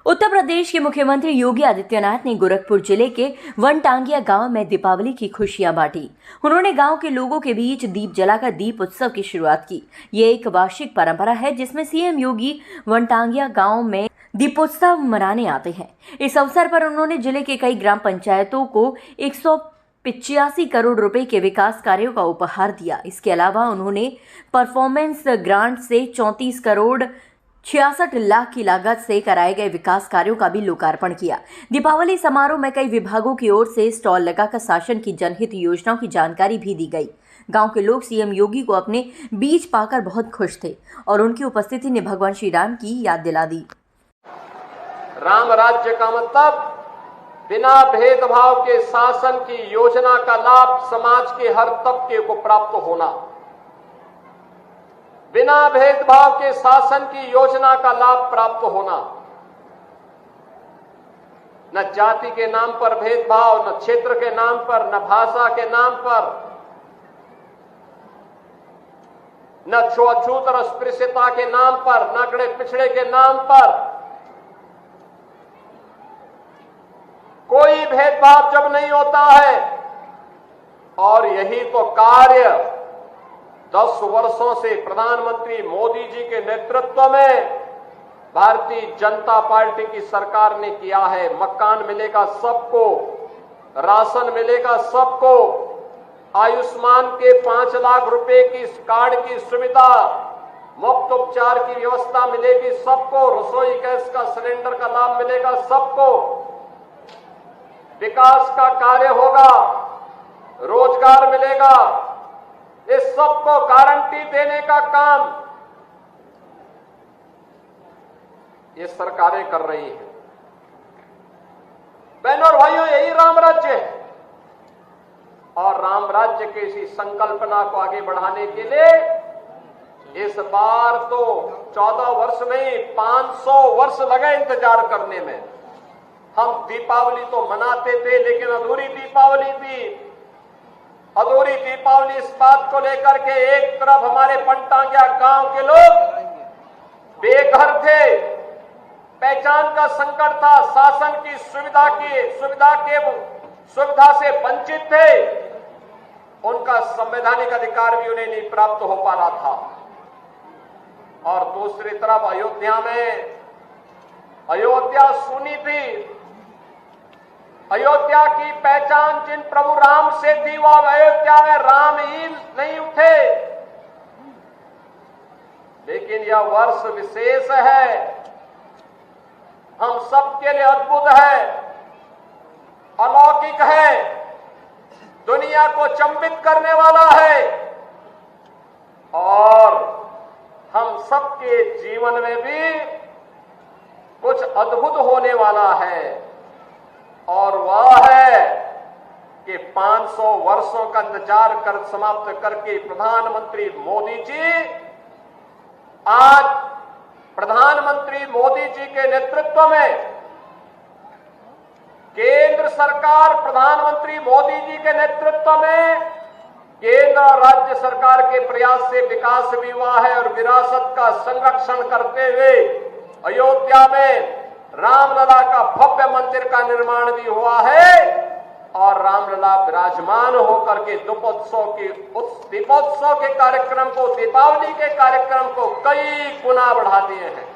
उत्तर प्रदेश के मुख्यमंत्री योगी आदित्यनाथ ने गोरखपुर जिले के वनटांगिया गांव में दीपावली की खुशियां बांटी। उन्होंने गांव के लोगों के बीच दीप जलाकर दीप उत्सव की शुरुआत की। ये एक वार्षिक परंपरा है जिसमें सीएम योगी वनटांगिया गांव में दीपोत्सव मनाने आते हैं। इस अवसर पर उन्होंने जिले के कई ग्राम पंचायतों को 185 करोड़ रुपए के विकास कार्यों का उपहार दिया। इसके अलावा उन्होंने परफॉर्मेंस ग्रांट से 34 करोड़ 66 लाख की लागत से कराए गए विकास कार्यों का भी लोकार्पण किया। दीपावली समारोह में कई विभागों की ओर से स्टॉल लगाकर शासन की जनहित योजनाओं की जानकारी भी दी गई। गांव के लोग सीएम योगी को अपने बीच पाकर बहुत खुश थे और उनकी उपस्थिति ने भगवान श्री राम की याद दिला दी। राम राज्य का मतलब बिना भेदभाव के शासन की योजना का लाभ समाज के हर तबके को प्राप्त होना। बिना भेदभाव के शासन की योजना का लाभ प्राप्त होना। न जाति के नाम पर भेदभाव, न क्षेत्र के नाम पर, न भाषा के नाम पर, न छूआछूत और अस्पृश्यता के नाम पर, न अगड़े पिछड़े के नाम पर। कोई भेदभाव जब नहीं होता है, और यही तो कार्य 10 वर्षों से प्रधानमंत्री मोदी जी के नेतृत्व में भारतीय जनता पार्टी की सरकार ने किया है। मकान मिलेगा सबको, राशन मिलेगा सबको, आयुष्मान के 5 लाख रुपए की कार्ड की सुविधा, मुफ्त उपचार की व्यवस्था मिलेगी सबको, रसोई गैस का सिलेंडर का लाभ मिलेगा सबको, विकास का कार्य होगा, रोजगार मिलेगा। इस सबको गारंटी देने का काम ये सरकारें कर रही हैं। बहनों और भाइयों, यही राम राज्य है। और राम राज्य की इसी संकल्पना को आगे बढ़ाने के लिए इस बार तो 14 वर्ष नहीं 500 वर्ष लगे इंतजार करने में। हम दीपावली तो मनाते थे, लेकिन अधूरी दीपावली थी। अधूरी दीपावली इस बात को लेकर के एक तरफ हमारे वनटांगिया गांव के लोग बेघर थे, पहचान का संकट था, शासन की सुविधा से वंचित थे, उनका संवैधानिक अधिकार भी उन्हें नहीं प्राप्त हो पा रहा था। और दूसरी तरफ अयोध्या सुनी थी। अयोध्या की पहचान जिन प्रभु राम से थी, वो अयोध्या में राम ही नहीं उठे। लेकिन यह वर्ष विशेष है, हम सबके लिए अद्भुत है, अलौकिक है, दुनिया को चंबित करने वाला है, और हम सबके जीवन में भी कुछ अद्भुत होने वाला है। और वह है कि 500 वर्षों का इंतजार कर समाप्त करके प्रधानमंत्री मोदी जी आज प्रधानमंत्री मोदी जी के नेतृत्व में केंद्र सरकार, प्रधानमंत्री मोदी जी के नेतृत्व में केंद्र और राज्य सरकार के प्रयास से विकास भी हुआ है। और विरासत का संरक्षण करते हुए अयोध्या में रामलला का भव्य मंदिर का निर्माण भी हुआ है, और रामलला विराजमान होकर के दीपोत्सव के कार्यक्रम को, दीपावली के कार्यक्रम को कई गुना बढ़ा दिए हैं।